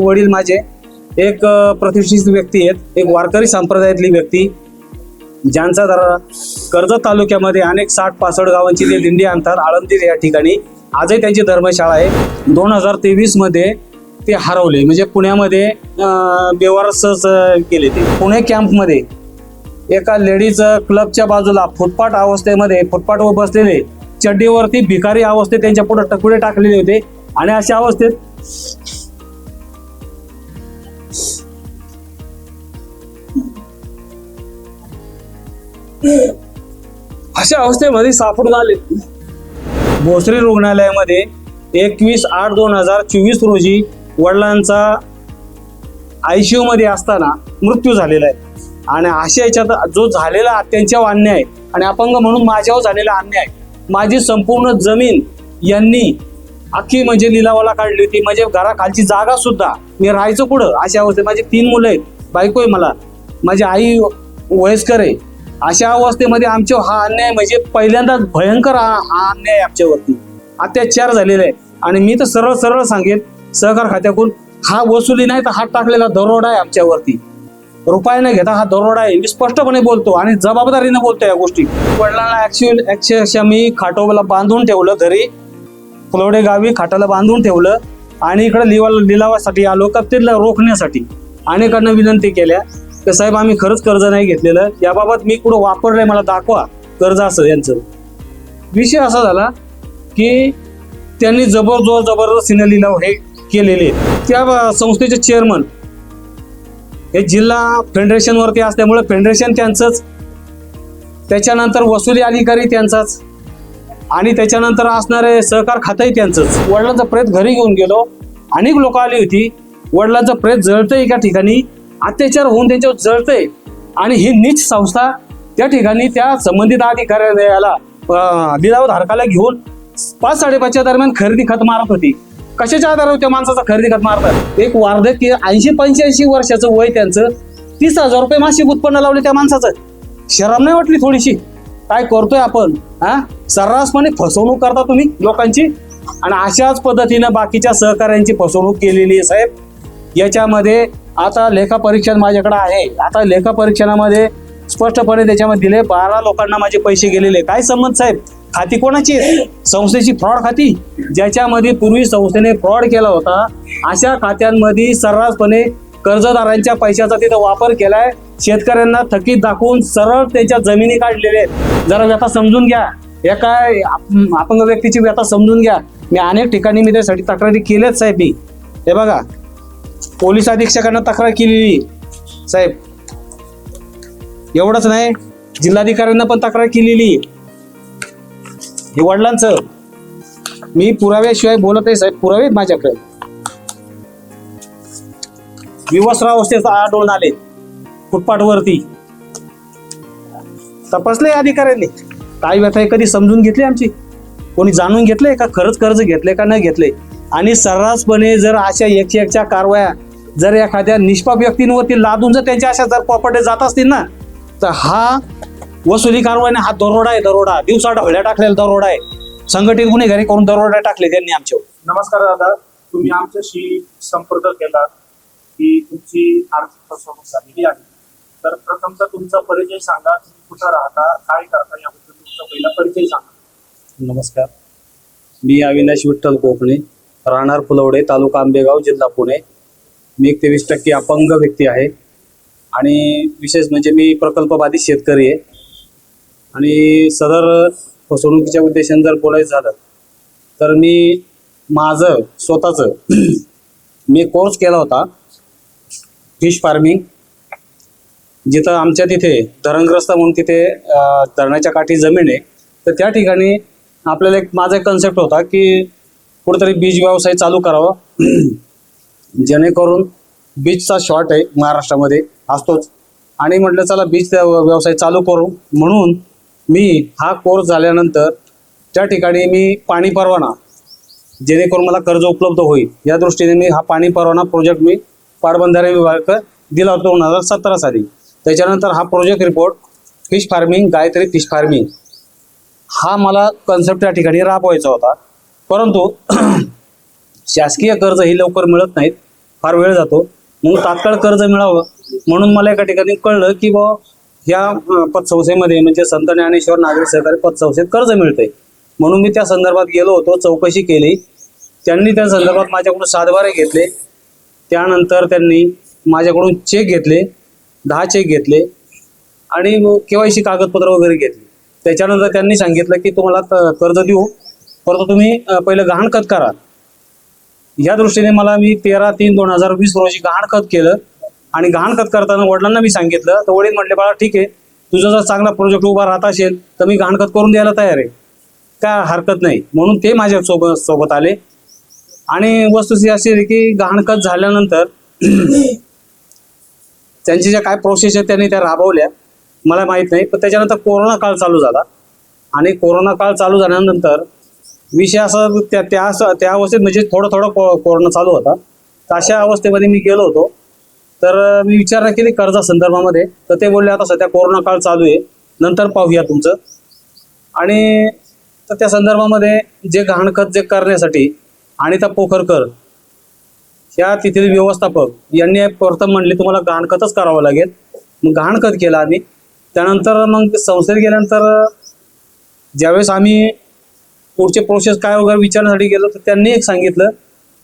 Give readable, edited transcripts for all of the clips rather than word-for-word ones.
वडील माझे एक प्रतिष्ठित व्यक्ती आहेत, एक वारकरी संप्रदायातली व्यक्ती, ज्यांचा जरा कर्जत तालुक्यामध्ये अनेक 60-65 गावांची ते दिंडी आणतात. आळंदी या ठिकाणी आजही त्यांची धर्मशाळा आहे. 2023 मध्ये ते हरवले, म्हणजे पुण्यामध्ये बेवारसच केले. ते पुणे कॅम्पमध्ये एका लेडीज क्लबच्या बाजूला फुटपाथवर बसलेले, चड्डीवरती भिकारी अवस्थेत त्यांच्या पुढे टकुरे टाकलेले होते. आणि अशा अवस्थेमध्ये सापडून आले. भोसरी रुग्णालयामध्ये 21/8/2024 रोजी वडिलांचा ICU मध्ये असताना मृत्यू झालेला आहे. आणि अशा याच्यात जो झालेला अत्याचार अन्याय आणि अपंग म्हणून माझ्यावर झालेला अन्याय, माझी संपूर्ण जमीन यांनी अख्खी म्हणजे लिलावाला काढली होती. म्हणजे घराखालची जागा सुद्धा, मी राहायचं कुठं अशा अवस्थेत. माझी 3 मुलं आहेत, बायको आहे मला, माझी आई वयस्कर आहे. अशा अवस्थेमध्ये आमच्या हा अन्याय म्हणजे पहिल्यांदाच भयंकर हा अन्याय आमच्यावरती अत्याचार झालेला आहे. आणि मी तर सरळ सांगेन, सहकार खात्याकडून हा वसुली नाही तर हात टाकलेला दरोडा आहे आमच्यावरती. रुपये न घेता हा दरोडा आहे. मी स्पष्टपणे बोलतो आणि जबाबदारीने बोलतो या गोष्टी. वडिलांना अक्षरशः मी खाटोला बांधून ठेवलं, घरी फुलवडे गावी खाटाला बांधून ठेवलं. आणि इकडे लिलावासाठी आलो का तिथला रोखण्यासाठी अनेकांना विनंती केल्या तर साहेब आम्ही खरंच कर्ज नाही घेतलेलं, याबाबत मी कुठं वापरलंय मला दाखवा कर्ज असं. यांचं विषय असा झाला की त्यांनी जबरदस्तीने लिलाव हे केलेले. त्या संस्थेचे चेअरमन हे जिल्हा फेडरेशनवरती असल्यामुळे फेडरेशन त्यांचंच, त्याच्यानंतर वसुली अधिकारी त्यांचाच, आणि त्याच्यानंतर असणारे सहकार खातंही त्यांचंच. वडिलांचा प्रेत घरी घेऊन गेलो, अनेक लोक आली होती. वडिलांचं प्रेत जळतंय एका ठिकाणी, अत्याचार होऊन त्यांच्यावर जळतंय. आणि ही नीच संस्था त्या ठिकाणी त्या संबंधित अधिकाऱ्याला लिलाव धारकाला घेऊन 5-5:30च्या दरम्यान खरेदी खत मारत होती. कशाच्या आधारावर त्या माणसाचा खरेदी खत मारतात? एक वार्धक्य 80-85 वर्षाचं वय, त्यांचं 30,000 रुपये मासिक उत्पन्न लावले त्या माणसाचं. शरम नाही वाटली थोडीशी? काय करतोय आपण? सर्रासपणे फसवणूक करता तुम्ही लोकांची. आणि अशाच पद्धतीनं बाकीच्या सहकाऱ्यांची फसवणूक केलेली आहे साहेब. याच्यामध्ये आता लेखापरीक्षण माझ्याकडे आहे. आता लेखापरीक्षणामध्ये स्पष्टपणे त्याच्यामध्ये दिले 12 लोकांना माझे पैसे गेलेले. काय संबंध साहेब? खाती कोणाची? संस्थेची फ्रॉड खाती, ज्याच्यामध्ये पूर्वी संस्थेने फ्रॉड केला होता. अशा खात्यांमध्ये सर्रासपणे कर्जदारांच्या पैशाचा तिथं वापर केलाय. शेतकऱ्यांना थकीत दाखवून सरळ त्यांच्या जमिनी काढलेल्या आहेत. जरा व्यथा समजून घ्या, एका अपंग व्यक्तीची व्यथा समजून घ्या. मी अनेक ठिकाणी मी त्यासाठी तक्रारी केल्याच साहेब. मी हे बघा, पोलीस अधीक्षकांना तक्रार केलेली साहेब. एवढंच नाही, जिल्हाधिकाऱ्यांना पण तक्रार केलेली. हे वडिलांचं मी पुराव्याशिवाय बोलत आहे साहेब, पुरावे आहेत माझ्याकडे. विवस्त्र अवस्थेत आढळून आले फुटपाथवरती. तपासले अधिकाऱ्यांनी, काय व्यथा आहे कधी समजून घेतली आमची? कोणी जाणून घेतलंय का खरंच कर्ज घेतले का नाही घेतले? आणि सर्रासपणे जर अशा 101च्या कारवाया जर एखाद्या निष्पाप व्यक्तींवरती लादून जर त्यांच्या अशा जर प्रॉपर्टी जात असतील ना, तर हा वसुली कारवाईने हा दरोडा आहे. दरोडा, दिवसा ढवळ्या टाकलेला दरोडा आहे. संघटित गुन्हेगारी करून दरोडा टाकले त्यांनी आमच्यावर. नमस्कार दादा, तुम्ही आमच्याशी संपर्क केला की तुमची आर्थिक फसवणूक झालेली आहे. तर प्रथमतः तुमचा परिचय सांगा, तुम्ही कुठं राहता, काय करता, याबद्दल तुमचा पहिला परिचय सांगा. नमस्कार, मी अविनाश विठ्ठल कोकणे, राहणार फुलवडे, तालुका आंबेगाव, जिल्हा पुणे. मी 23% अपंग व्यक्ती आहे. आणि विशेष म्हणजे मी प्रकल्पबाधित शेतकरी आहे. आणि सदर फसवणुकीच्या उद्देशाने जर बोलायचं झालं तर मी माझं स्वतःचं मी कोर्स केला होता फिश फार्मिंग, जिथं आमच्या तिथे धरणग्रस्त म्हणून तिथे धरणाच्या काठी जमीन आहे. तर त्या ठिकाणी आपल्याला माझा कन्सेप्ट होता की कुठेतरी बीज व्यवसाय चालू करावा, जेणेकरून बीजचा शॉर्ट आहे महाराष्ट्रामध्ये असतोच. आणि म्हटलं चला बीज व्यवसाय चालू करू. म्हणून मी हा कोर्स झाल्यानंतर त्या ठिकाणी मी पाणी परवाना, जेणेकरून मला कर्ज उपलब्ध होईल या दृष्टीने मी हा पाणी परवाना प्रोजेक्ट मी पाटबंधारे विभागाकडे दिला होता 2017 साली. त्याच्यानंतर हा project report fish farming, Gayatri fish farming हा मला कन्सेप्ट त्या ठिकाणी राबवायचा होता. परंतु शासकीय कर्ज ही लवकर मिळत नाहीत. फार वेळ जातो. म्हणून तात्काळ कर्ज मिळावं म्हणून मला एका ठिकाणी कळलं की बुवा ह्या पतसंस्थेमध्ये म्हणजे संत ज्ञानेश्वर नागरी सहकारी पतसंस्थेत कर्ज मिळतंय. म्हणून मी त्या संदर्भात गेलो होतो, चौकशी केली. त्यांनी त्या संदर्भात माझ्याकडून सातबारे घेतले. त्यानंतर त्यांनी माझ्याकडून चेक घेतले, 10 चेक घेतले आणि KYC कागदपत्र वगैरे घेतले. त्याच्यानंतर त्यांनी सांगितलं की तुम्हाला कर्ज देऊ, परंतु तुम्ही पहिलं गहाणखत करा. या दृष्टीने मी 13/3/2020 रोजी गहाणखत केलं आणि गहाणखत करताना वडिलांना मी सांगितलं, तर वडील म्हटले बाळा ठीक आहे, तुझा जर चांगला प्रोजेक्ट उभा राहत असेल तर मी गहाणखत करून द्यायला तयार आहे, काय हरकत नाही. म्हणून ते माझ्या सोबत आले आणि वस्तुस्थिती अशी आहे की गहाणखत झाल्यानंतर त्यांची ज्या काय प्रोसेस आहेत त्यांनी त्या राबवल्या मला माहीत नाही. पण त्याच्यानंतर कोरोना काळ चालू झाला आणि कोरोना काळ चालू झाल्यानंतर विषय असा त्या अवस्थेत म्हणजे थोडं कोरोना चालू होता. तर अशा अवस्थेमध्ये मी गेलो होतो. तर मी विचारणा केली कर्जा संदर्भामध्ये, तर ते बोलले आता सध्या कोरोना काळ चालू आहे, नंतर पाहूया तुमचं. आणि तर त्या संदर्भामध्ये जे गहाणखत जे करण्यासाठी अनिता पोखरकर ह्या तिथील व्यवस्थापक यांनी प्रथम म्हणले तुम्हाला गहाणखतच करावं लागेल. मग गहाणखत केलं आम्ही. त्यानंतर मग संस्थेत गेल्यानंतर ज्यावेळेस आम्ही पुढचे प्रोसेस काय वगैरे विचारण्यासाठी गेलो तर त्यांनी एक सांगितलं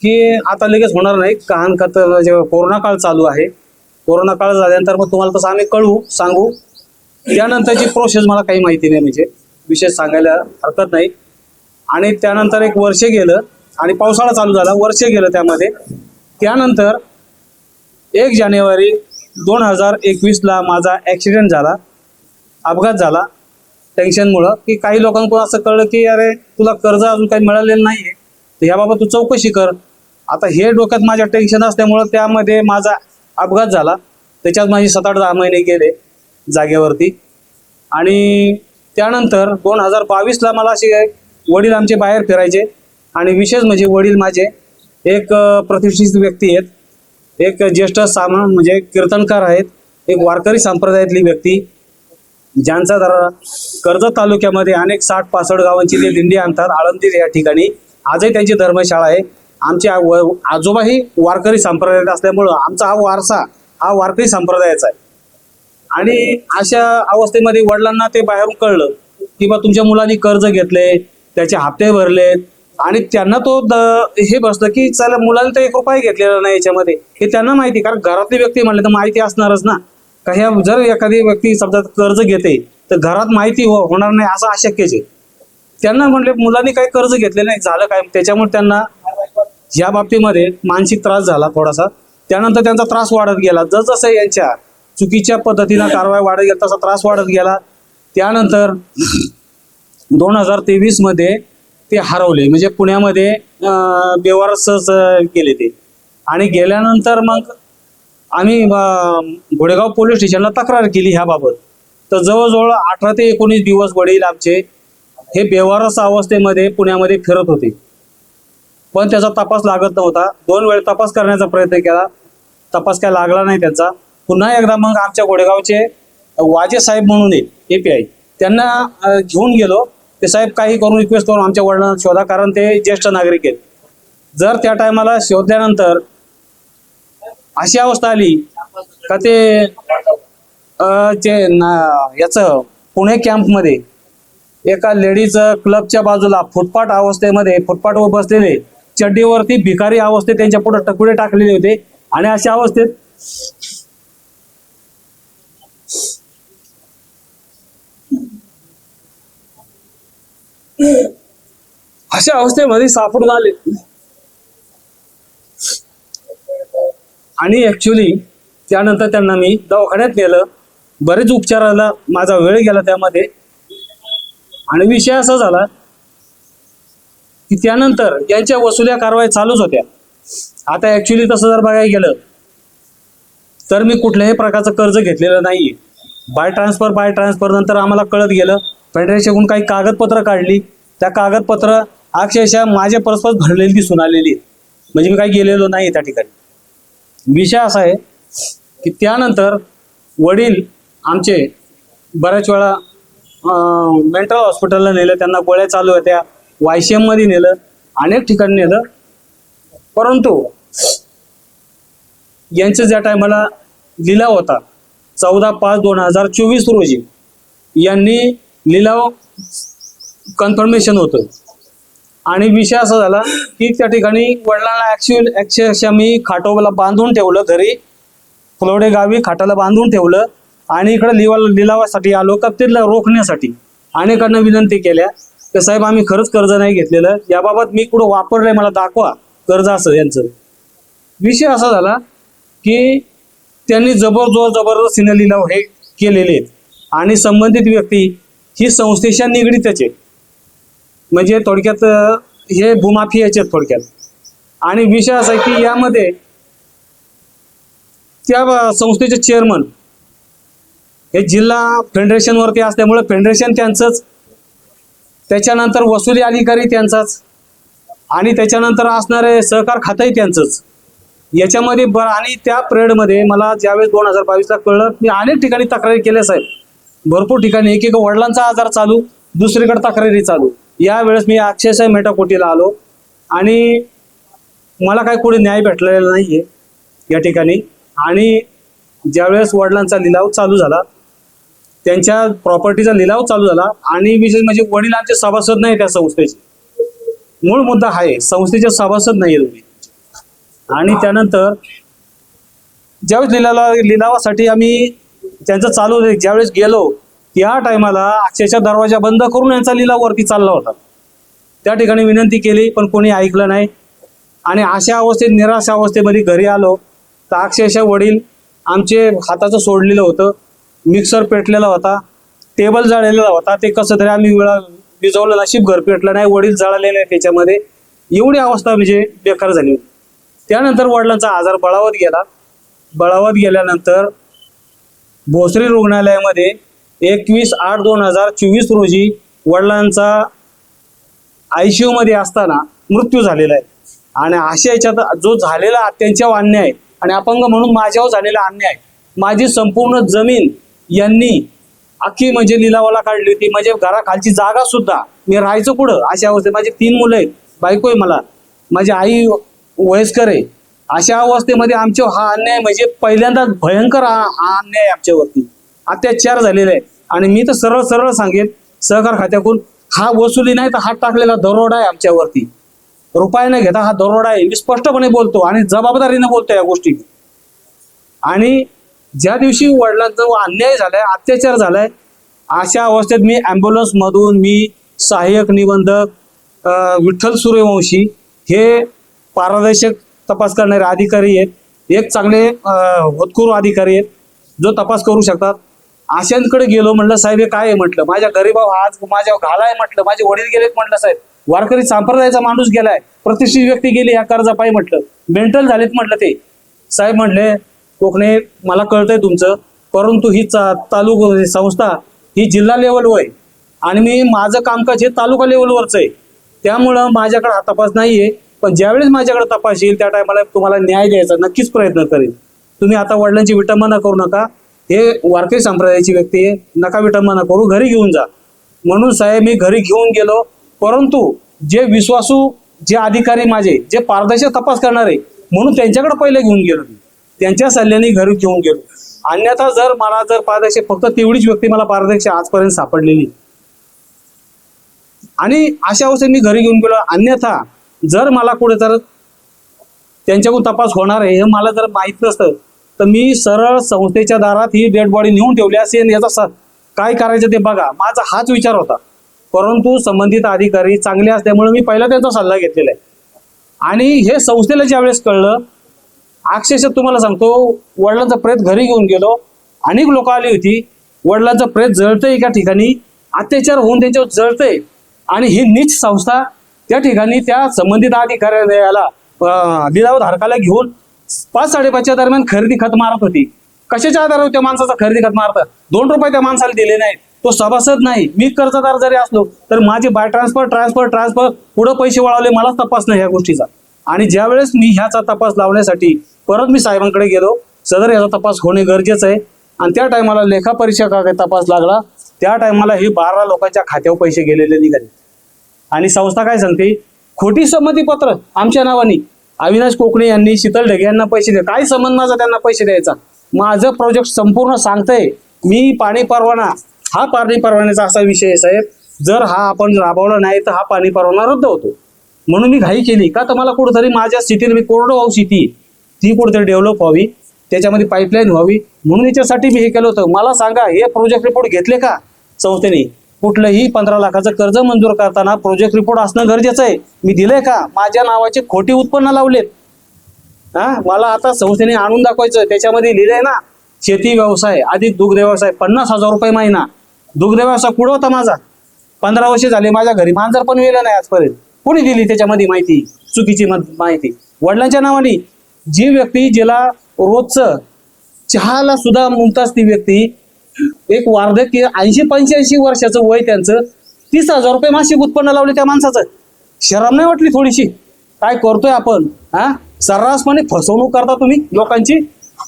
की आता लगेच होणार नाही, गहाणखत जेव्हा कोरोना काळ चालू आहे, कोरोना काळ झाल्यानंतर मग तुम्हाला तसं आम्ही सांगू. त्यानंतरची प्रोसेस मला काही माहिती नाही, म्हणजे विशेष सांगायला हरकत नाही. आणि त्यानंतर एक वर्ष गेलं आणि पावसाळा चालू झाला, वर्ष गेलं त्यामध्ये. त्यानंतर 1 जानेवारी 2021ला माझा ॲक्सिडेंट झाला, अपघात झाला. टेन्शनमुळं की काही लोकांकडून असं कळलं की अरे तुला कर्ज अजून काही मिळालेलं नाही आहे, तर ह्याबाबत तू चौकशी कर. आता हे डोक्यात माझ्या टेन्शन असल्यामुळं त्यामध्ये माझा अपघात झाला. त्याच्यात माझी 7-8-10 महिने गेले जागेवरती. आणि त्यानंतर 2022ला मला असे वडील आमचे बाहेर फिरायचे आणि विशेष म्हणजे वडील माझे एक प्रतिष्ठित व्यक्ती आहेत, एक ज्येष्ठ म्हणजे कीर्तनकार आहेत, एक वारकरी संप्रदायातली व्यक्ती, ज्यांचा जरा कर्जत तालुक्यामध्ये अनेक 60-65 गावांची ते दिंडी आणतात. आळंदी या ठिकाणी आजही त्यांची धर्मशाळा आहे. आमचे आजोबाही वारकरी संप्रदायात असल्यामुळं आमचा हा वारसा हा वारकरी संप्रदायाचा आहे. आणि अशा अवस्थेमध्ये वडिलांना ते बाहेरून कळलं की बा तुमच्या मुलांनी कर्ज घेतले, त्याचे हप्ते भरले आणि त्यांना तो हे बसलं की चला मुलांनी तर 1 रुपया घेतलेला नाही याच्यामध्ये, हे त्यांना माहिती. कारण घरातली व्यक्ती म्हणले तर माहिती असणारच ना. का ह्या जर एखादी व्यक्ती समजा कर्ज घेते तर घरात माहिती होणार नाही असं अशक्यच आहे. त्यांना म्हणले मुलांनी काही कर्ज घेतले नाही, झालं काय. त्याच्यामुळे त्यांना या बाबतीमध्ये मानसिक त्रास झाला थोडासा. त्यानंतर त्यांचा त्रास वाढत गेला. जसजसं यांच्या चुकीच्या पद्धतीनं कारवाई वाढत गेला तसा त्रास वाढत गेला. त्यानंतर 2023 मध्ये ते हरवले, म्हणजे पुण्यामध्ये बेवारसच गेले ते. आणि गेल्यानंतर मग आम्ही घोडेगाव पोलीस स्टेशनला तक्रार केली ह्याबाबत. तर जवळजवळ 18 ते 19 दिवस वडील आमचे हे बेवारस अवस्थेमध्ये पुण्यामध्ये फिरत होते, पण त्याचा तपास लागत नव्हता. 2 वेळ तपास करण्याचा प्रयत्न केला, तपास काय लागला नाही त्यांचा. पुन्हा एकदा मग आमच्या घोडेगावचे वाजे साहेब म्हणून API त्यांना घेऊन गेलो. ते साहेब काही करून रिक्वेस्ट करून आमच्या वडिलांना शोधा, कारण ते ज्येष्ठ नागरिक आहेत. जर त्या टायमाला शोधल्यानंतर अशी अवस्था आली का ते याचं पुणे कॅम्पमध्ये एका लेडीज क्लबच्या बाजूला फुटपाथ अवस्थेमध्ये फुटपाथवर बसलेले, चड्डीवरती भिकारी अवस्थेत त्यांच्या पुढे टकुरे टाकलेले होते. आणि अशा अवस्थेमध्ये सापडून आले. आणि ऍक्च्युली त्यानंतर त्यांना मी दवाखान्यात नेलं. बरेच उपचाराला माझा वेळ गेला त्यामध्ये. आणि विषय असा झाला की त्यानंतर यांच्या वसुल्या कारवाई चालूच होत्या. आता ऍक्च्युली तसं जर बघायला गेलं तर मी कुठल्याही प्रकारचं कर्ज घेतलेलं नाहीये. बाय ट्रान्सफर नंतर आम्हाला कळत गेलं. फेडरेशनकडून काही कागदपत्र काढली, त्या कागदपत्र अक्षरशः माझ्या परस्पर भरलेली दिसून आलेली, म्हणजे मी काही गेलेलो नाही त्या ठिकाणी. विषय असा आहे की त्यानंतर वडील आमचे बऱ्याच वेळा मेंटल हॉस्पिटलला नेलं, त्यांना गोळ्या चालू होत्या, YCM मध्ये नेलं, अनेक ठिकाणी नेलं. परंतु यांचं ज्या टायमाला लिलाव होता 14/5/2024 रोजी यांनी लिलाव कन्फर्मेशन होतं आणि विषय असा झाला की त्या ठिकाणी वडिलांना अक्षरशः मी खाटोला बांधून ठेवलं, घरी फुलवडे गावी खाटाला बांधून ठेवलं आणि इकडे लिलावासाठी आलो का ते रोखण्यासाठी अनेकांना विनंती केल्या तर साहेब आम्ही खरंच कर्ज नाही घेतलेलं, याबाबत मी कुठं वापरलंय मला दाखवा कर्ज असं यांचं. विषय असा झाला की त्यांनी जबरदस्तीने लिलाव हे केलेले आहेत आणि संबंधित व्यक्ती ही संस्थेच्या निगडीतच आहे, म्हणजे थोडक्यात हे भूमाफियाचे आहेत थोडक्यात. आणि विषय असा आहे की यामध्ये त्या संस्थेचे चेअरमन हे जिल्हा फेडरेशनवरती असल्यामुळे फेडरेशन त्यांचंच, त्याच्यानंतर वसुली अधिकारी त्यांचाच आणि त्याच्यानंतर असणारे सहकार खातंही त्यांचंच याच्यामध्ये आणि त्या पिरियडमध्ये मला ज्यावेळेस 2022ला कळलं मी अनेक ठिकाणी तक्रारी केल्या साहेब, भरपूर ठिकाणी एक वडिलांचा आजार चालू, दुसरीकडे तक्रारी चालू. यावेळेस मी अक्षरशः मेटाकुटीला आलो आणि मला काही कुठे न्याय भेटलेला नाहीये या ठिकाणी. आणि ज्यावेळेस वडिलांचा लिलाव चालू झाला, त्यांच्या प्रॉपर्टीचा लिलाव चालू झाला आणि विशेष म्हणजे वडील आमचे सभासद नाही त्या संस्थेचे, मूळ मुद्दा आहे संस्थेचे सभासद नाही तुम्ही. आणि त्यानंतर ज्यावेळेस लिलावासाठी आम्ही त्यांचं चालू ज्यावेळेस गेलो त्या टायमाला अक्षरशः दरवाजा बंद करून यांचा लिलाव वरती चालला होता. त्या ठिकाणी विनंती केली पण कोणी ऐकलं नाही आणि अशा अवस्थेत निराश अवस्थेमध्ये घरी आलो तर अक्षरशः वडील आमचे हाताचं सोडलेलं होतं, मिक्सर पेटलेला होता, टेबल जळलेला होता, ते कसं तरी आम्ही विजवलं, नशीब घर पेटलं नाही, वडील जळालेले त्याच्यामध्ये. एवढी अवस्था म्हणजे बेकार झाली होती. त्यानंतर वडिलांचा आजार बळावत गेल्यानंतर भोसरी रुग्णालयामध्ये 21/8/2024 रोजी वडिलांचा ICU मध्ये असताना मृत्यू झालेला आहे. आणि अशा याच्यात जो झालेला अत्यांच्या अन्याय आणि अपंग म्हणून माझ्यावर झालेला अन्याय, माझी संपूर्ण जमीन यांनी अख्खी म्हणजे लिलावाला काढली होती, म्हणजे घराखालची जागा सुद्धा, मी राहायचं कुठं अशा अवस्थेत. माझी 3 मुलं आहेत, बायको आहे मला, माझी आई वयस्कर आहे. अशा अवस्थेमध्ये आमच्या हा अन्याय म्हणजे पहिल्यांदा भयंकर अन्याय आमच्यावरती अत्याचार झालेला आहे. आणि मी तर सरळ सांगेन सहकार खात्याकडून हा वसुली नाही तर हात टाकलेला दरोडा आहे आमच्यावरती, रुपये न घेता हा दरोडा आहे. मी स्पष्टपणे बोलतो आणि जबाबदारीने बोलतो या गोष्टी. आणि ज्या दिवशी वडिलांचा अन्याय झालाय, अत्याचार झालाय, अशा अवस्थेत मी ॲम्ब्युलन्स मधून मी सहाय्यक निबंधक विठ्ठल सूर्यवंशी हे पारदर्शक तपास करणारे अधिकारी आहेत, एक चांगले होतकरू अधिकारी आहेत जो तपास करू शकतात, अशांकडे गेलो. म्हटलं साहेब हे काय आहे, म्हटलं माझ्या गरीबाव आज माझ्या घालाय, म्हटलं माझे वडील गेलेत, म्हटलं साहेब वारकरी संप्रदायाचा माणूस गेलाय, प्रतिष्ठित व्यक्ती गेली या कर्जापायी, म्हटलं मेंटल झालेत, म्हटलं ते. साहेब म्हटले कोकणे मला कळतंय तुमचं, परंतु ही तालुका संस्था ही जिल्हा लेवलवर आहे आणि मी माझं कामकाज हे तालुका लेवलवरच आहे, त्यामुळं माझ्याकडे हा तपास नाहीये. पण ज्यावेळेस माझ्याकडे तपास येईल त्या टायमाला तुम्हाला न्याय द्यायचा नक्कीच प्रयत्न करेल. तुम्ही आता वडिलांची विटंबना करू नका, हे वारकरी संप्रदायाची व्यक्ती आहे, नका विटंबना करू, घरी घेऊन जा. म्हणून साहेब मी घरी घेऊन गेलो, परंतु जे विश्वासू जे अधिकारी माझे जे पारदर्शक तपास करणारे म्हणून त्यांच्याकडे पहिले घेऊन गेलो, त्यांच्या सल्ल्याने घरी घेऊन गेलो. अन्यथा जर मला जर पारदर्शक फक्त तेवढीच व्यक्ती मला पारदर्शक आजपर्यंत सापडलेली आणि अशा अवस्थेत मी घरी घेऊन गेलो. अन्यथा जर मला कुठे तर त्यांच्याकडून तपास होणार आहे हे मला जर माहीत नसतं तर मी सरळ संस्थेच्या दारात ही डेड बॉडी नेऊन ठेवली असेल, याचा काय करायचं ते बघा, माझा हाच विचार होता. परंतु संबंधित अधिकारी चांगले असल्यामुळे मी पहिला त्यांचा सल्ला घेतलेला आहे. आणि हे संस्थेला ज्यावेळेस कळलं, अक्षरशः तुम्हाला सांगतो वडिलांचा प्रेत घरी घेऊन गेलो, अनेक लोक आली होती, वडिलांचा प्रेत जळतंय एका ठिकाणी, अत्याचार होऊन त्यांच्यावर जळतंय आणि ही नीच संस्था त्या ठिकाणी त्या संबंधित अधिकाऱ्याला लिलावधारकाला घेऊन 5-5:30च्या दरम्यान खरेदी खत मारत होती. कशाच्या आधारावर त्या माणसाचा खरेदी खत मारतात? 2 रुपये त्या माणसाला दिले नाहीत, तो सभासद नाही, मी कर्जदार जरी असलो तर माझे बाय ट्रान्सफर पुढे पैसे वळवले, मलाच तपास नाही ह्या गोष्टीचा. आणि ज्यावेळेस मी ह्याचा तपास लावण्यासाठी परत मी साहेबांकडे गेलो, सदर याचा तपास होणे गरजेचं आहे. आणि त्या टायमाला लेखापरीक्षकाकडे तपास लागला, त्या टायमाला हे 12 लोकांच्या खात्यावर पैसे गेलेले निघाले. आणि संस्था काय सांगते, खोटी संमतीपत्र आमच्या नावाने अविनाश कोकणे यांनी शीतल ढगे यांना पैसे दिले. काय संबंध माझा त्यांना पैसे द्यायचा? माझं प्रोजेक्ट संपूर्ण सांगतंय. मी पाणी परवाना, हा पाणी परवान्याचा असा विषय आहे साहेब, जर हा आपण राबवला नाही तर हा पाणी परवाना रद्द होतो. म्हणून मी घाई केली का तर मला कुठेतरी माझ्या सिटीला, मी कोरडवाहू सिटी ती कुठेतरी डेव्हलप व्हावी, त्याच्यामध्ये पाईपलाईन व्हावी, म्हणून याच्यासाठी मी हे केलं होतं. मला सांगा, हे प्रोजेक्ट रिपोर्ट घेतले का संस्थेने? कुठलंही 15 लाखाचं कर्ज मंजूर करताना प्रोजेक्ट रिपोर्ट असणं गरजेचं आहे. मी दिलंय का? माझ्या नावाचे खोटी उत्पन्न लावलेत. मला आता संस्थेने आणून दाखवायचं. त्याच्यामध्ये लिहिलंय ना, शेती व्यवसाय अधिक दुग्ध व्यवसाय 50,000 रुपये महिना. दुग्ध व्यवसाय कुठं होता माझा? 15 वर्ष झाले माझ्या घरी मांजर पण वेलं नाही आजपर्यंत. कोणी दिली त्याच्यामध्ये माहिती? चुकीची माहिती. वडिलांच्या नावाने जी व्यक्ती, जिला रोजचं चहाला सुद्धा मुमताज ती व्यक्ती, एक वार्धक्य 80-85 वर्षाचं वय त्यांचं, 30,000 रुपये मासिक उत्पन्न लावले त्या माणसाचं. शरम नाही वाटली थोडीशी? काय करतोय आपण? सर्रासपणे फसवणूक करता तुम्ही लोकांची,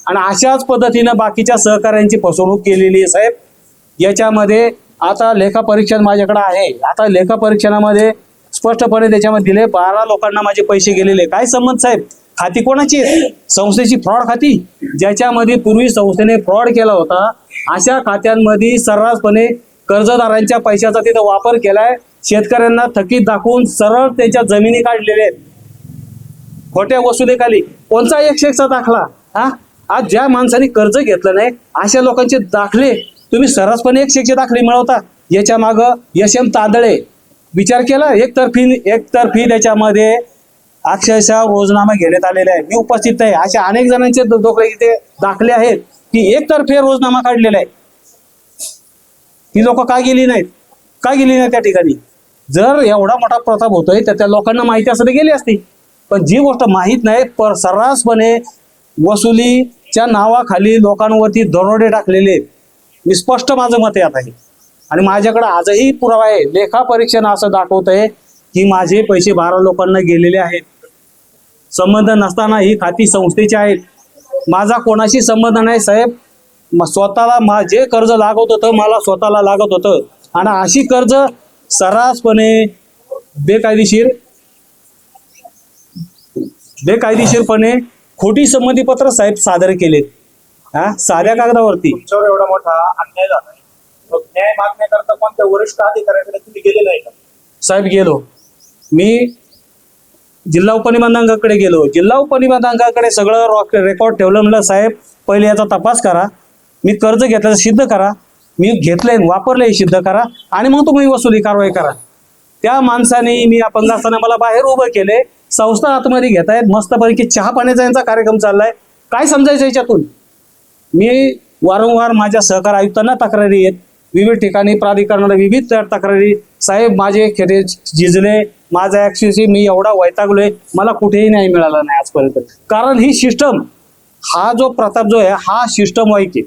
आणि अशाच पद्धतीनं बाकीच्या सहकाऱ्यांची फसवणूक केलेली आहे साहेब. याच्यामध्ये आता लेखापरीक्षण माझ्याकडे आहे. आता लेखापरीक्षणामध्ये स्पष्टपणे त्याच्यामध्ये दिले 12 लोकांना माझे पैसे गेलेले. काय संबंध साहेब? खाती कोणाची? संस्थेची फ्रॉड खाती, ज्याच्यामध्ये पूर्वी संस्थेने फ्रॉड केला होता. अशा खात्यांमध्ये सर्रासपणे कर्जदारांच्या पैशाचा तिथं वापर केलाय. शेतकऱ्यांना थकीत दाखवून सरळ त्यांच्या जमिनी काढलेल्या आहेत खोट्या वसुलीखाली. कोणचा 100चा दाखला? आज ज्या माणसाने कर्ज घेतलं नाही अशा लोकांचे दाखले तुम्ही सर्रासपणे 100चे दाखले मिळवता. याच्या मागं SM तांदळे विचार केला? एकतर्फी त्याच्यामध्ये अक्षरशः रोजनामा घेण्यात आलेले आहे. मी उपस्थित आहे. अशा अनेक जणांचे इथे दाखले आहेत की एकतर्फे रोजनामा काढलेला आहे. ती लोक का गेली नाहीत? का गेली नाही त्या ठिकाणी? जर एवढा मोठा प्रताप होतोय तर त्या लोकांना माहिती असं गेली असती. पण जी गोष्ट माहीत नाही, सर्रासपणे वसुलीच्या नावाखाली लोकांवरती दरोडे टाकलेले आहेत. मी स्पष्ट माझं मत आहे आता हे, आणि माझ्याकडे आजही पुरावा आहे. लेखापरीक्षण असं दाखवत आहे की माझे पैसे 12 लोकांना गेलेले आहेत. संबंध नसताना ही खाती संस्थेची आहेत. माझा कोणाशी संबंध नाही साहेब. स्वतःला जे कर्ज लागत होतं मला स्वतःला लागत होतं, आणि अशी कर्ज सर्रासपणे बेकायदेशीरपणे खोटी संमतीपत्र साहेब सादर केलेत साध्या कागदावरती. तुमच्यावर एवढा मोठा अन्याय झाला, मग न्याय मागण्याकरता कोणत्या वरिष्ठ अधिकाऱ्याकडे तुम्ही गेले नाही का? साहेब गेलो. मी जिल्हा उपनिबंधकांकडे गेलो. जिल्हा उपनिबंधकांकडे सगळं रेकॉर्ड ठेवलं. म्हणलं साहेब पहिले याचा तपास करा, मी कर्ज घेतल्याचं सिद्ध करा, मी घेतलंय वापरलंय सिद्ध करा, आणि मग तुम्ही वसुली कारवाई करा. त्या माणसाने, मी अपंग असताना मला बाहेर उभं केले. संस्था आतमध्ये घेतायत, मस्तपैकी चहा पाण्याचा यांचा कार्यक्रम चाललाय. काय समजायचं याच्यातून? मी वारंवार माझ्या सहकार आयुक्तांना तक्रारी आहेत, विविध ठिकाणी प्राधिकरणाला विविध तक्रारी. साहेब माझे खेटे झिजले, माझा ऍक्सेसही मी एवढा वैतागलोय, मला कुठेही न्याय मिळाला नाही आजपर्यंत. कारण ही सिस्टम, हा जो प्रताप जो आहे हा सिस्टम वाईट आहे.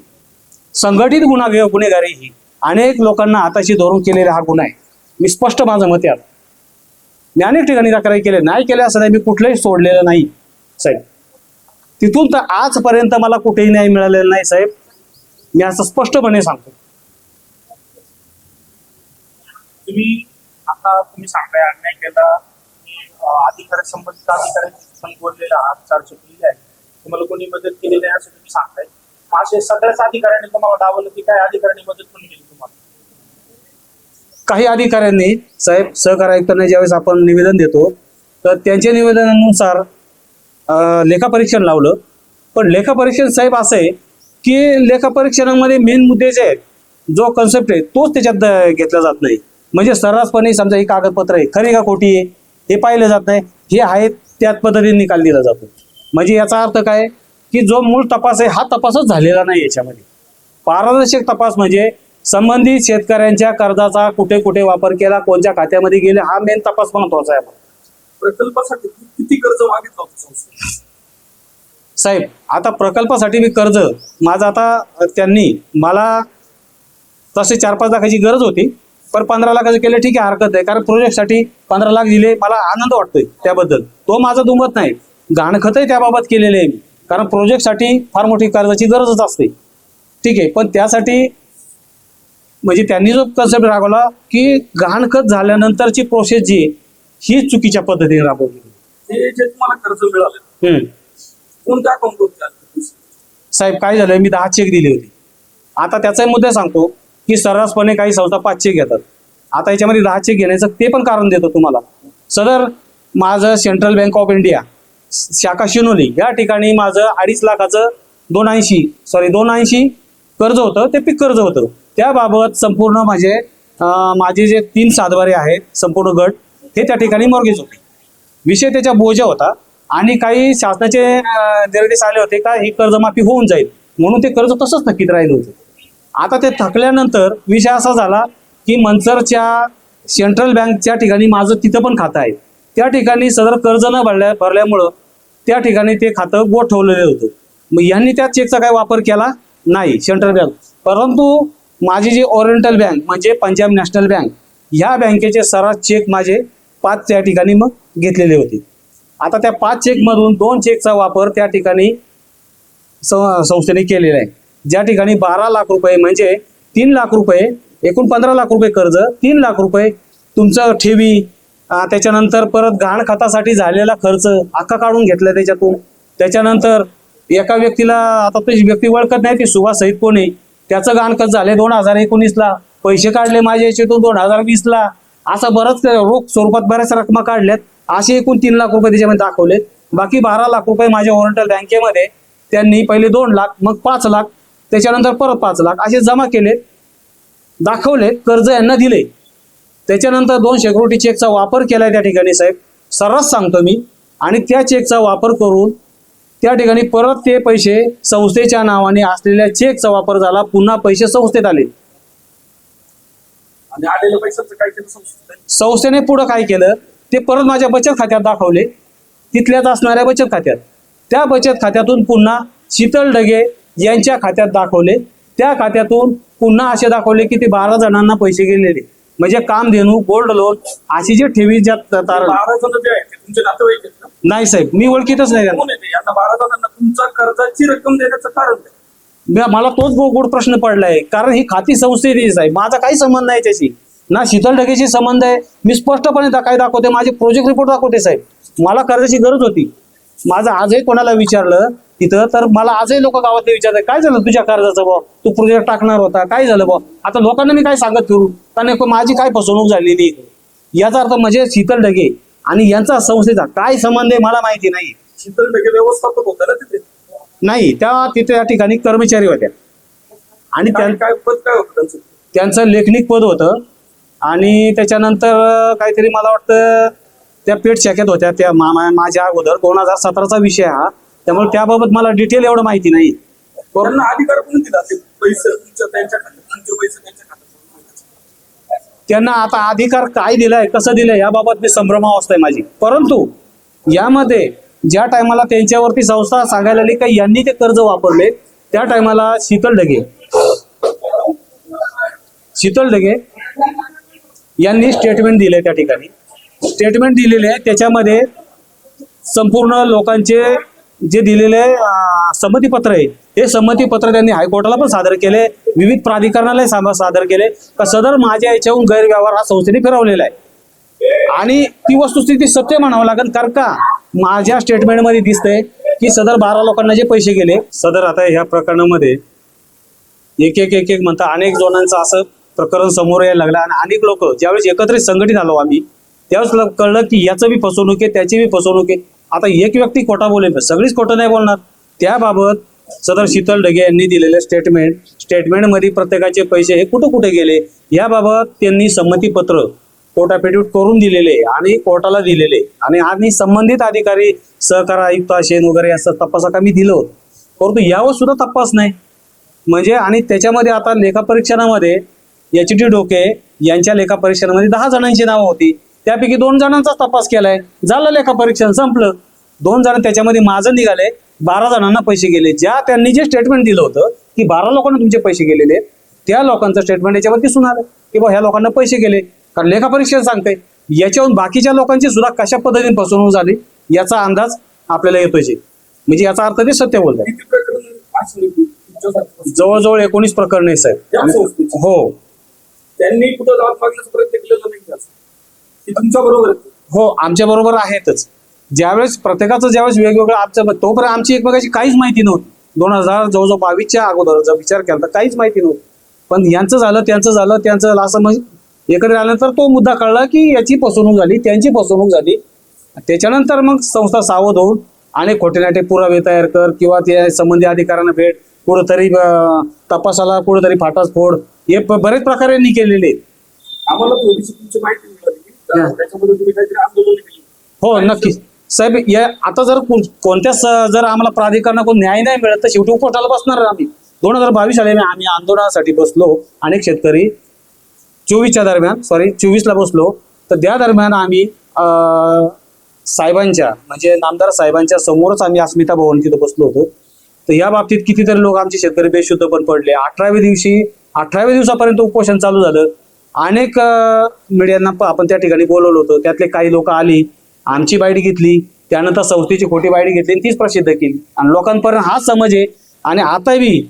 संघटित गुन्हेगारी ही अनेक लोकांना हाताशी धरून केलेला हा गुन्हा आहे. मी स्पष्ट माझं मत आहे. मी अनेक ठिकाणी तक्रारी केले, नाही केले असं नाही, मी कुठलंही सोडलेलं नाही साहेब. तिथून तर आजपर्यंत मला कुठेही न्याय मिळालेला नाही साहेब. मी असं स्पष्टपणे सांगतो. तुम्ही सांगताय अन्याय केला, अधिकारी संबंधित अधिकाऱ्यांशी बोललेले आहात, चर्चा केलेली आहे, तुम्हाला कोणी मदत केलेली आहे असं तुम्ही सांगताय. असे सगळ्याच अधिकाऱ्यांनी तुम्हाला डावलं की काय अधिकाऱ्यांनी मदत पण केली तुम्हाला? काही अधिकाऱ्यांनी साहेब, सहकार आयुक्तांना ज्यावेळेस आपण निवेदन देतो तर त्यांच्या निवेदनानुसार लेखापरीक्षण लावलं. पण लेखापरीक्षण साहेब असं आहे की लेखापरीक्षणामध्ये मेन मुद्दे जे आहेत, जो कन्सेप्ट आहे तोच त्याच्यात घेतला जात नाही. म्हणजे सर्रासपणे समजा ही कागदपत्र आहे, खरी का खोटी आहे हे पाहिलं जात नाही. हे आहेत त्याच पद्धतीने निकाल दिला जातो. म्हणजे याचा अर्थ काय की जो मूळ तपास आहे हा तपासच झालेला नाही. याच्यामध्ये पारदर्शक तपास म्हणजे संबंधित शेतकऱ्यांच्या कर्जाचा कुठे कुठे वापर केला, कोणत्या खात्यामध्ये गेले, हा मेन तपास महत्वाचा आहे. प्रकल्पासाठी किती कर्ज मागितलं होतं साहेब? आता प्रकल्पासाठी मी कर्ज माझं, आता त्यांनी मला तसे 4-5 लाखाची गरज होती, पण 15 लाखाचं केलं, ठीक आहे, हरकत आहे. कारण प्रोजेक्टसाठी 15 लाख दिले, मला आनंद वाटतोय त्याबद्दल. तो माझा दुमत नाही. गहाणखतही त्याबाबत केलेले आहे मी, कारण प्रोजेक्टसाठी फार मोठी कर्जाची गरजच असते, ठीक आहे. पण त्यासाठी म्हणजे त्यांनी जो कन्सेप्ट राबवला की गहाणखत झाल्यानंतरची प्रोसेस जी ही चुकीच्या पद्धतीने राबवली. हे जे तुम्हाला कर्ज मिळाले कोणत्या अकाउंटवर? साहेब काय झालं, मी 10 चेक दिले होते. आता त्याचाही मुद्दा सांगतो की सर्रासपणे काही संस्था 5 चेक घेतात. आता याच्यामध्ये 10 चेक घेण्याचं ते पण कारण देतो तुम्हाला. सदर माझं सेंट्रल बँक ऑफ इंडिया शाखा शिनोली या ठिकाणी माझं 2.5 लाखाचं 280 कर्ज होतं, ते पीक कर्ज होतं. त्याबाबत संपूर्ण माझे जे 3 सातबारे आहेत संपूर्ण गट हे त्या ठिकाणी मॉर्गेज होते. विषय त्याच्या बोजा होता आणि काही शासनाचे निर्देश आले होते का ही कर्जमाफी होऊन जाईल म्हणून ते कर्ज तसंच थकीत राहिलं होतं. आता ते थकल्यानंतर विषय असा झाला की मंचरच्या सेंट्रल बँकच्या ठिकाणी माझं तिथं पण खातं आहे. त्या ठिकाणी सदर कर्ज न भरल्यामुळं त्या ठिकाणी ते खातं गोठवलेलं होतं. मग यांनी त्या चेकचा काही वापर केला नाही सेंट्रल बँक. परंतु माझी जी ओरिएंटल बँक म्हणजे पंजाब नॅशनल बँक ह्या बँकेचे सर्रास चेक माझे 5 त्या ठिकाणी मग घेतलेले होते. आता त्या 5 चेकमधून 2 चेकचा वापर त्या ठिकाणी संस्थेने केलेला आहे. ज्या ठिकाणी 12 लाख रुपये म्हणजे 3 लाख रुपये एकूण 15 लाख रुपये कर्ज, 3 लाख रुपये तुमचं ठेवी, त्याच्यानंतर परत गहाण खतासाठी झालेला खर्च अख्खा काढून घेतला त्याच्यातून. त्याच्यानंतर एका व्यक्तीला, आता तुझी व्यक्ती ओळखत नाही ती सुभाष सहित कोणी, त्याचं गहाण खत झाले 2019ला, पैसे काढले माझ्या याच्यातून 2020ला, असं बरंच रोख स्वरूपात बऱ्याच रकमा काढल्यात. असे एकूण 3 लाख रुपये त्याच्यामध्ये दाखवले. बाकी 12 लाख रुपये माझ्या ओरिएंटल बँकेमध्ये त्यांनी पहिले 2 लाख, मग 5 लाख, त्याच्यानंतर परत 5 लाख असे जमा केले, दाखवले, कर्ज यांना दिले. त्याच्यानंतर 2 सिक्युरिटी चेकचा वापर केलाय त्या ठिकाणी साहेब, सर्रास सांगतो मी. आणि त्या चेकचा वापर करून त्या ठिकाणी परत ते पैसे संस्थेच्या नावाने असलेल्या चेकचा वापर झाला, पुन्हा पैसे संस्थेत आले. आणि आलेल्या पैशाचं काय केलं संस्थेने पुढं काय केलं ते परत माझ्या बचत खात्यात दाखवले, तिथल्याच असणाऱ्या बचत खात्यात. त्या बचत खात्यातून पुन्हा शीतल ढगे यांच्या खात्यात दाखवले. त्या खात्यातून पुन्हा असे दाखवले की ते 12 जणांना पैसे गेलेले. म्हणजे कामधेनू, गोल्ड लोन अशी जी ठेवी ज्या 12 जण जे आहेत ते तुमचे नातेवाईक आहेत का? नाही साहेब, मी ओळखीतच नाही त्यांना. कोण आहे ते? यांना 12 जणांना तुमच्या कर्जाची रक्कम देण्याचं कारण काय? मला तोच गोड प्रश्न पडलाय, कारण ही खाती संस्थेची साहेब, माझा काही संबंध नाही त्याची, ना शीतल ढगेशी संबंध आहे. मी स्पष्टपणे काय दाखवते, माझे प्रोजेक्ट रिपोर्ट दाखवते साहेब. मला कर्जाची गरज होती. माझं आजही कोणाला विचारलं तिथं तर मला आजही लोक गावातले विचारतात काय झालं तुझ्या कर्जाचं बा, तू प्रोजेक्ट टाकणार होता, काय झालं बा. आता लोकांना मी काय सांगत फिरू, कारण माझी काय फसवणूक झालेली. याचा अर्थ म्हणजे शीतल ढगे आणि यांचा संस्थेचा काय संबंध आहे मला माहिती नाही. शीतल ढगे व्यवस्थापक होता ना तिथे? नाही, तिथे त्या ठिकाणी कर्मचारी होत्या आणि काय पद काय होतं त्यांचं? त्यांचं लेखनिक पद होतं. आणि त्याच्यानंतर काहीतरी मला वाटतं त्या पेठ शाखेत होत्या त्या माझ्या अगोदर 2017चा विषय हा, त्यामुळे त्याबाबत मला डिटेल एवढं माहिती नाही. त्यांना अधिकार कोणी दिला ते पैसे त्यांच्या खात्यात, तुमचे पैसे त्यांच्या खात्यात? त्यांना आता अधिकार काय दिलाय, कसं दिलंय याबाबत मी संभ्रमावस्था आहे माझी. परंतु यामध्ये ज्या टायमाला त्यांच्यावरती संस्था सांगायला आली का यांनी ते कर्ज वापरले, त्या टायमाला शीतल ढगे यांनी स्टेटमेंट दिले. त्या ठिकाणी स्टेटमेंट दिलेले आहे, त्याच्यामध्ये संपूर्ण लोकांचे जे दिलेले संमतीपत्र आहे हे संमतीपत्र त्यांनी हायकोर्टाला पण सादर केले, विविध प्राधिकरणाला सादर केले का सदर माझ्या याच्याहून गैरव्यवहार हा संस्थेने फिरवलेला आहे. आणि ती वस्तुस्थिती सत्य म्हणावं लागेल, कारण का माझ्या स्टेटमेंटमध्ये दिसतंय की सदर 12 लोकांना जे पैसे गेले. सदर आता ह्या प्रकरणामध्ये एक एक म्हणता अनेक जणांचं असं प्रकरण समोर यायला लागलं आणि अनेक लोक ज्यावेळेस एकत्रित संघटित आलो आम्ही त्यावेळेस कळलं की याचं बी फसवणूक आहे, त्याची बी फसवणूक आहे. आता एक व्यक्ती खोटा बोलेल, सगळीच खोटं नाही बोलणार. त्याबाबत सदर शीतल ढगे यांनी दिलेले स्टेटमेंटमध्ये प्रत्येकाचे पैसे हे कुठं कुठे गेले याबाबत त्यांनी संमतीपत्र कोर्ट ॲफिडेव्हिट करून दिलेले आणि कोर्टाला दिलेले. आणि संबंधित अधिकारी सहकार आयुक्त असेल वगैरे असं तपासाका मी दिलं होतं, परंतु यावर सुद्धा तपास नाही. म्हणजे आणि त्याच्यामध्ये आता लेखापरीक्षणामध्ये HT डोके यांच्या लेखापरीक्षणामध्ये 10 जणांची नावं होती, त्यापैकी 2 जणांचा तपास केलाय, झालं लेखापरीक्षण संपलं. 2 जण त्याच्यामध्ये माझं निघाले, 12 जणांना पैसे गेले. त्यांनी जे स्टेटमेंट दिलं होतं की 12 लोकांना तुमचे पैसे गेलेले, त्या लोकांचं स्टेटमेंट याच्यावरती दिसून आलं की बा ह्या लोकांना पैसे गेले, कारण लेखापरीक्षण सांगते. याच्याहून बाकीच्या लोकांची सुद्धा कशा पद्धतीने फसवणूक झाली याचा अंदाज आपल्याला येतोय. म्हणजे याचा अर्थ ते सत्य बोलतात. जवळजवळ 19 प्रकरणे साहेब. हो, त्यांनी कुठं जात मागण्याचा प्रयत्न केलेला नाही तुमच्या बरोबर? हो, आमच्या बरोबर आहेतच. ज्यावेळेस प्रत्येकाचं ज्यावेळेस वेगवेगळं आमचं तोपर्यंत आमची एकमेकाची काहीच माहिती नव्हती. 2000 जवळजवळ 22च्या अगोदर जर विचार केला तर काहीच माहिती नव्हती. पण यांचं झालं त्यांचं झालं असं म्हणजे एकत्र आल्यानंतर तो मुद्दा कळला की याची फसवणूक झाली, त्यांची फसवणूक झाली. त्याच्यानंतर मग संस्था सावध होऊन अनेक खोटेनाटे पुरावे तयार कर किंवा त्या संबंधित अधिकाऱ्यांना भेट, कुठंतरी तपासाला कुठंतरी फाटाच फोड, हे बरेच प्रकारे यांनी केलेले आहेत. आम्हाला थोडीशी तुमची माहिती मिळाली की त्याच्यामध्ये तुम्ही काहीतरी आंदोलन केली. हो नक्कीच साहेब. आता जर कोणत्याच जर आम्हाला प्राधिकरणाकडून न्याय नाही मिळत तर शेवटी उपोषणाला बसणार आम्ही. 2022 साली आम्ही आंदोलनासाठी बसलो. अनेक शेतकरी 24ला बसलो. तर त्या दरम्यान आम्ही साहेबांच्या म्हणजे नामदार साहेबांच्या समोरच आम्ही अस्मिता भवन तिथं बसलो होतो. तर या बाबतीत कितीतरी लोक आमचे शेतकरी बेशुद्ध पण पडले. 18व्या दिवसापर्यंत उपोषण चालू झालं. अनेक मीडियांना आपण त्या ठिकाणी बोलवलं होतं. त्यातले काही लोक आली, आमची बाईट घेतली, त्यानंतर संस्थेची खोटी बाईट घेतली आणि तीच प्रसिद्ध केली. आणि लोकांपर्यंत हाच समज आहे. आणि आताही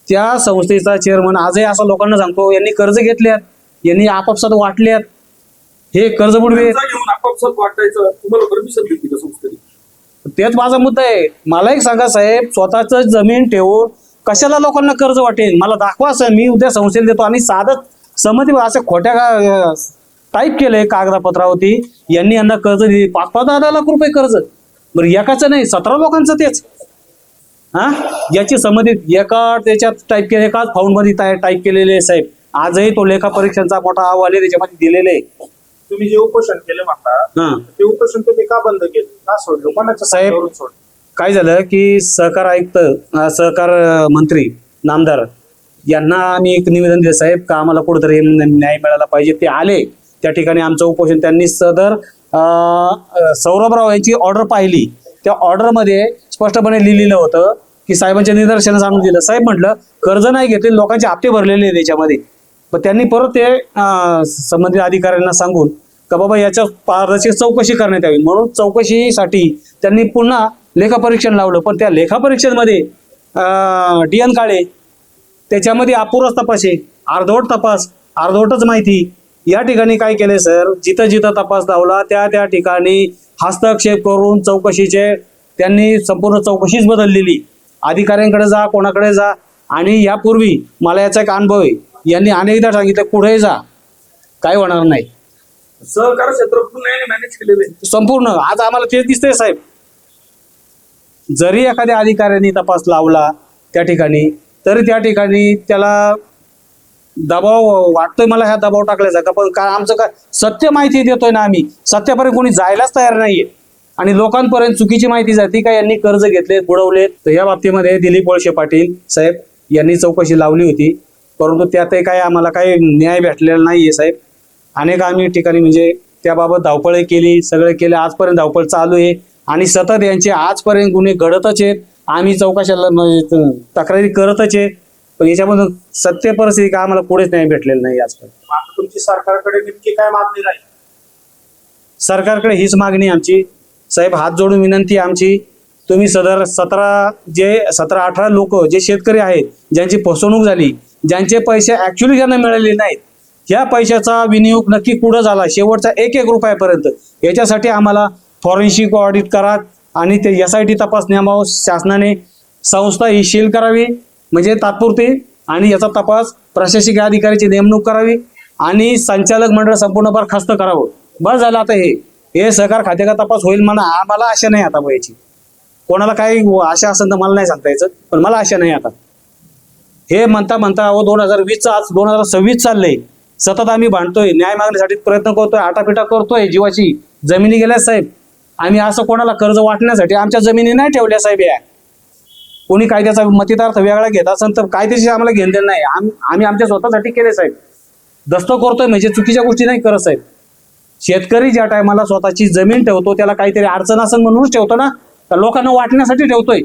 त्या संस्थेचा चेअरमन आजही असं लोकांना सांगतो, यांनी कर्ज घेतल्यात, यांनी आपापसात वाटल्यात, हे कर्ज बुडवे. कर्ज घेऊन आपापसात वाटायचं तुम्हाला परमिशन देते का संस्थेने? तेच माझा मुद्दा आहे. मला एक सांगा साहेब, स्वतःच जमीन ठेवून कशाला लोकांना कर्ज वाटेल? मला दाखवा. असं मी उद्या संस्थेला देतो. आणि साधं संमती असं खोट्या टाईप केलंय कागदपत्रावरती, यांनी यांना कर्ज दिली 5-10 लाख रुपये कर्ज. बरं एकाचं नाही 17 लोकांचं तेच. याची संमती एका त्याच्यात टाईप केले, एकाच फाउंड मध्ये टाईप केलेले आहे साहेब. आजही तो लेखा परीक्षांचा मोठा अहवाल आहे त्याच्यामध्ये दिलेले आहे. तुम्ही जे उपोषण केले म्हणता ते उपोषण तुम्ही का बंद केले, का सोडलं, कोणाच्या साहेब, सांगण्यावरून सोडलं? काय झालं की सहकार आयुक्त, सहकार मंत्री नामदार यांना आम्ही एक निवेदन दिलं साहेब का आम्हाला कुठेतरी न्याय मिळाला पाहिजे. ते आले त्या ठिकाणी आमचं उपोषण. त्यांनी सदर सौरभराव यांची ऑर्डर पाहिली. त्या ऑर्डरमध्ये स्पष्टपणे लिहिलेलं होतं की साहेबांच्या निदर्शनास आणून दिलं. साहेब म्हटलं कर्ज नाही घेतले, लोकांचे हप्ते भरलेले आहेत त्याच्यामध्ये. पण त्यांनी परत ते संबंधित अधिकाऱ्यांना सांगून का बाबा याच्या पारदर्शक चौकशी करण्यात यावी, म्हणून चौकशीसाठी त्यांनी पुन्हा लेखापरीक्षण लावलं. पण त्या लेखापरीक्षणमध्ये DN काळे त्याच्यामध्ये अपुराच तपास आहे, अर्धवट तपास, अर्धवटच माहिती. या ठिकाणी काय केले सर, जिथं जिथं तपास लावला त्या ठिकाणी हस्तक्षेप करून चौकशीचे त्यांनी संपूर्ण चौकशीच बदललेली. अधिकाऱ्यांकडे जा, कोणाकडे जा. आणि यापूर्वी मला याचा एक अनुभव आहे, यांनी अनेकदा सांगितलं पुढे जा, काय होणार नाही. सहकार क्षेत्र पुन्हा मॅनेज केलेले संपूर्ण आज आम्हाला तेच दिसतंय साहेब. जरी एखाद्या अधिकाऱ्यांनी तपास लावला त्या ठिकाणी, तरी त्या ठिकाणी त्याला दबाव वाटतोय. मला ह्या दबाव टाकल्याचा का, पण काय आमचं काय सत्य माहिती देतोय ना आम्ही, सत्यापर्यंत कोणी जायलाच तयार नाहीये. आणि लोकांपर्यंत चुकीची माहिती जाते का यांनी कर्ज घेतलेत, बुडवलेत. तर या बाबतीमध्ये दिलीप वळसे पाटील साहेब यांनी चौकशी लावली होती, परंतु त्यातही काय आम्हाला काही न्याय भेटलेला नाहीये साहेब. अनेक आम्ही ठिकाणी म्हणजे त्याबाबत धावपळ केली, सगळं केलं. आजपर्यंत धावपळ चालू आहे आणि सतत यांचे आजपर्यंत गुन्हे घडतच आहेत. आम्ही चौकशाला तक्रारी करतच आहे, पण याच्यामधून सत्य परिस्थिती का आम्हाला पुढेच न्याय भेटलेला नाही आजपर्यंत. आता तुमची सरकारकडे नेमकी काय मागणी राहील? सरकारकडे हीच मागणी आमची साहेब, हात जोडून विनंती आमची, तुम्ही सदर 17-18 लोक जे शेतकरी आहेत, ज्यांची फसवणूक झाली, ज्यांचे पैसे ऍक्च्युली ज्यांना मिळाले नाहीत, ह्या पैशाचा विनियोग नक्की कुठं झाला शेवटचा 1-1 रुपयापर्यंत, याच्यासाठी आम्हाला फॉरेन्सिक ऑडिट करा आणि ते SIT तपास नेमावं. शासनाने संस्था ही सील करावी म्हणजे तात्पुरती, आणि याचा तपास प्रशासकीय अधिकाऱ्याची नेमणूक करावी आणि संचालक मंडळ संपूर्ण बरखास्त करावं. बस झालं आता. हे सहकार खात्याचा तपास होईल म्हणा, आम्हाला आशा नाही आता याची. कोणाला काही आशा असेल तर मला नाही सांगता यायचं, पण मला आशा नाही आता. हे म्हणता 2020 आज 2026 चाललंय. सतत आम्ही भांडतोय, न्याय मागण्यासाठी प्रयत्न करतोय, आटापिटा करतोय जीवाची. जमिनी गेल्या साहेब. आम्ही असं कोणाला कर्ज वाटण्यासाठी आमच्या जमिनी नाही ठेवल्या साहेब. या कोणी कायद्याचा मतितार्थ वेगळा घेत असेल तर कायद्याशी आम्हाला घेणं देणं नाही. आम्ही आमच्या स्वतःसाठी केले साहेब. दस्त करतोय म्हणजे चुकीच्या गोष्टी नाही करत साहेब. शेतकरी ज्या टायमाला स्वतःची जमीन ठेवतो त्याला काहीतरी अडचण असेल म्हणूनच ठेवतो ना, तर लोकांना वाटण्यासाठी ठेवतोय.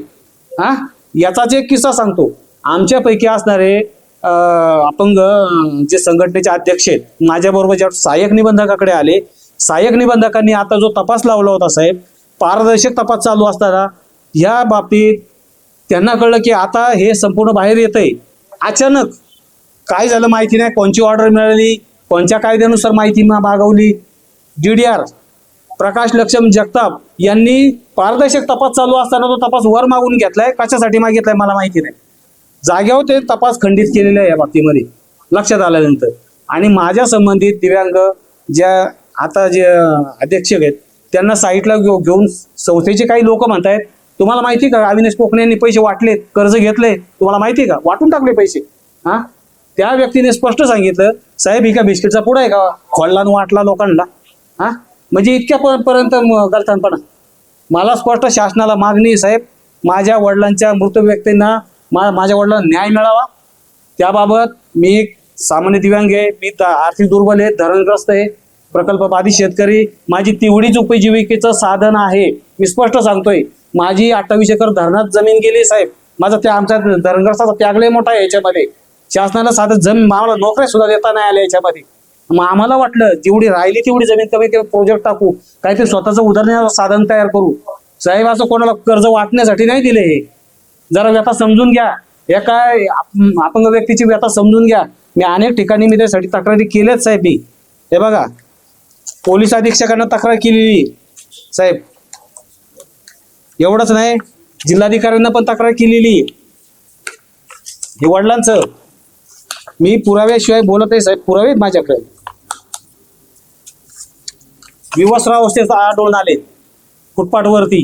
याचाच एक किस्सा सांगतो. आमच्यापैकी असणारे अपंग जे संघटनेचे अध्यक्ष आहेत, माझ्याबरोबर ज्या सहाय्यक निबंधकाकडे आले, सहाय्यक निबंधकांनी आता जो तपास लावला होता साहेब, पारदर्शक तपास चालू असताना या बाबतीत त्यांना कळलं की आता हे संपूर्ण बाहेर येतंय. अचानक काय झालं माहिती नाही, कोणची ऑर्डर मिळाली, कोणत्या कायद्यानुसार माहिती मागवली, DDR प्रकाश लक्ष्मण जगताप यांनी पारदर्शक तपास चालू असताना तो तपास वर मागून घेतलाय. कशासाठी मागितलाय मला माहिती नाही. जागेवर ते तपास खंडित केलेला आहे या बाबतीमध्ये लक्षात आल्यानंतर. आणि माझ्या संबंधित दिव्यांग ज्या आता जे अध्यक्ष आहेत त्यांना साईटला घेऊन संस्थेचे काही लोक म्हणतायत, तुम्हाला माहिती का अविनाश कोकणे यांनी पैसे वाटले, कर्ज घेतले, तुम्हाला माहिती का, वाटून टाकले पैसे. हा, त्या व्यक्तीने स्पष्ट सांगितलं, साहेब ही का बिस्किटचा पुडा आहे का, खोडला आणि वाटला लोकांना. हा, म्हणजे इतक्या पर्यंत गलथानपणा. मला स्पष्ट शासनाला मागणी आहे, साहेब माझ्या वडिलांच्या मृत व्यक्तींना माझ्या वडिलांना न्याय मिळावा. त्याबाबत मी एक सामान्य दिव्यांग आहे, मी आर्थिक दुर्बल आहे, धरणग्रस्त आहे, प्रकल्पबाधित शेतकरी, माझी तेवढीच उपजीविकेचं साधन आहे. मी स्पष्ट सांगतोय, माझी 28 एकर धरणात जमीन गेली साहेब. माझा त्या आमच्या धरणग्रस्ताचा त्याग लय मोठा आहे याच्यामध्ये. शासनाला साधं जमीन आम्हाला नोकऱ्या सुद्धा देता नाही आल्या याच्यामध्ये. मग आम्हाला वाटलं जेवढी राहिली तेवढी जमीन कमी कमी प्रोजेक्ट टाकू, काहीतरी स्वतःचं उदरनिर्वाह साधन तयार करू. साहेब असं कोणाला कर्ज वाटण्यासाठी नाही दिले. हे जरा व्यथा समजून घ्या, एका अपंग व्यक्तीची व्यथा समजून घ्या. मी अनेक ठिकाणी मी त्यासाठी तक्रारी केल्याच साहेब. मी हे बघा, पोलीस अधीक्षकांना तक्रार केलेली साहेब. एवढंच नाही, जिल्हाधिकाऱ्यांना पण तक्रार केलेली. हे वडिलांचं मी पुराव्याशिवाय बोलत आहे साहेब, पुरावे आहेत माझ्याकडे. विवस्त्राव अवस्थेत आढळून आले फुटपाथवरती.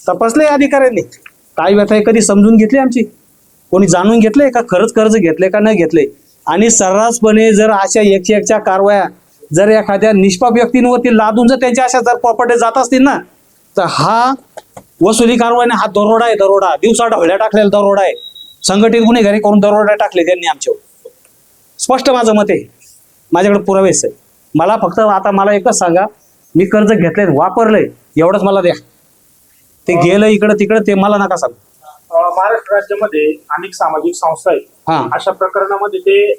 तपासले अधिकाऱ्यांनी, काय व्यथा आहे कधी समजून घेतली आमची, कोणी जाणून घेतलंय का खरंच कर्ज घेतले का न घेतले. आणि सर्रासपणे जर अशा 101च्या कारवाया जर एखाद्या निष्पाप व्यक्तींवरती लादून जर त्यांच्या अशा जर प्रॉपर्टी जात असतील ना, तर हा वसुली कारवाईने हा दरोडा आहे. दरोडा, दिवसा ढवळ्या टाकलेला दरोडा आहे. संघटित गुन्हेगारी करून दरोडा टाकले त्यांनी आमच्यावर. स्पष्ट माझं मत आहे, माझ्याकडे पुरावेच आहे. मला फक्त आता मला एकच सांगा, मी कर्ज घेतले वापरले एवढंच मला द्या. ते गेलं इकडं तिकडं ते मला नका सांगू. महाराष्ट्र राज्यामध्ये अनेक सामाजिक संस्था हा. आहेत. अशा प्रकरणामध्ये ते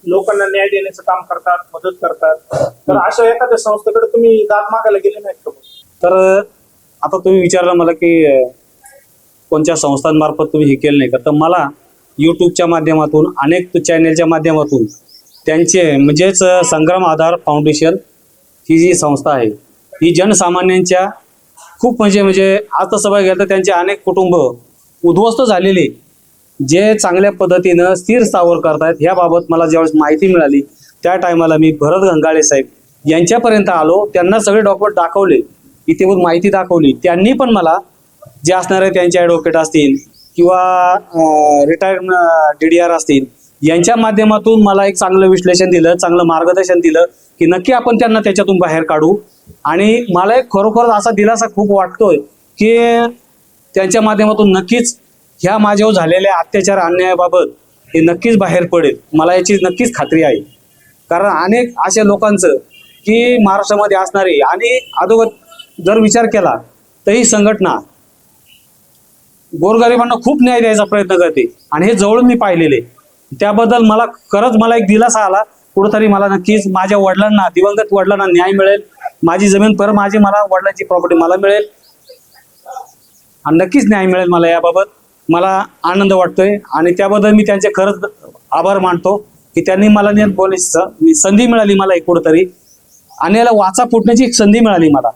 लोकांना न्याय देण्याचं काम करतात, मदत करतात. तर अशा एखाद्या संस्थेकडे तुम्ही दाद मागायला गेले नाहीत का? तर आता तुम्ही विचारलं मला की कोणत्या संस्थांमार्फत तुम्ही हे केलं नाही का, तर मला यूट्यूबच्या माध्यमातून अनेक चॅनेलच्या माध्यमातून त्यांचे म्हणजेच संग्राम आधार फाउंडेशन ही जी संस्था आहे ही जनसामान्यांच्या खूप म्हणजे आज तसं बघायला गेलं तर त्यांचे अनेक कुटुंब उद्ध्वस्त झालेले जे चांगल्या पद्धतीनं स्थिर स्थावर करतायत. ह्याबाबत मला ज्यावेळेस माहिती मिळाली त्या टायमाला मी भरत गंगाळे साहेब यांच्यापर्यंत आलो. त्यांना सगळे डॉक्युमेंट दाखवले, इथे माहिती दाखवली. त्यांनी पण मला जे असणारे त्यांचे ॲडव्होकेट असतील किंवा रिटायर्ड DDR असतील यांच्या माध्यमातून मला एक चांगलं विश्लेषण दिलं, चांगलं मार्गदर्शन दिलं की नक्की आपण त्यांना त्याच्यातून बाहेर काढू. आणि मला एक खरोखर असा दिलासा खूप वाटतोय की त्यांच्या माध्यमातून नक्कीच ह्या माझ्यावर झालेल्या अत्याचार अन्यायाबाबत हे नक्कीच बाहेर पडेल. मला याची नक्कीच खात्री आहे. कारण अनेक अशा लोकांचं की महाराष्ट्रामध्ये असणारे आणि अगोदर जर विचार केला तर ही संघटना गोरगरिबांना खूप न्याय द्यायचा प्रयत्न करते आणि हे जवळून मी पाहिलेले. त्याबद्दल मला खरंच मला एक दिलासा आला. कुठंतरी मला नक्कीच माझ्या वडिलांना, दिवंगत वडिलांना न्याय मिळेल. माझी जमीन परत मला वडिलांची प्रॉपर्टी मला मिळेल आणि नक्कीच न्याय मिळेल मला. याबाबत मला आनंद वाटतोय आणि त्याबद्दल मी त्यांचे खरंच आभार मानतो की त्यांनी मला बोलण्याची संधी मिळाली. मला एक कुठंतरी आणि याला वाचा फुटण्याची एक संधी मिळाली मला.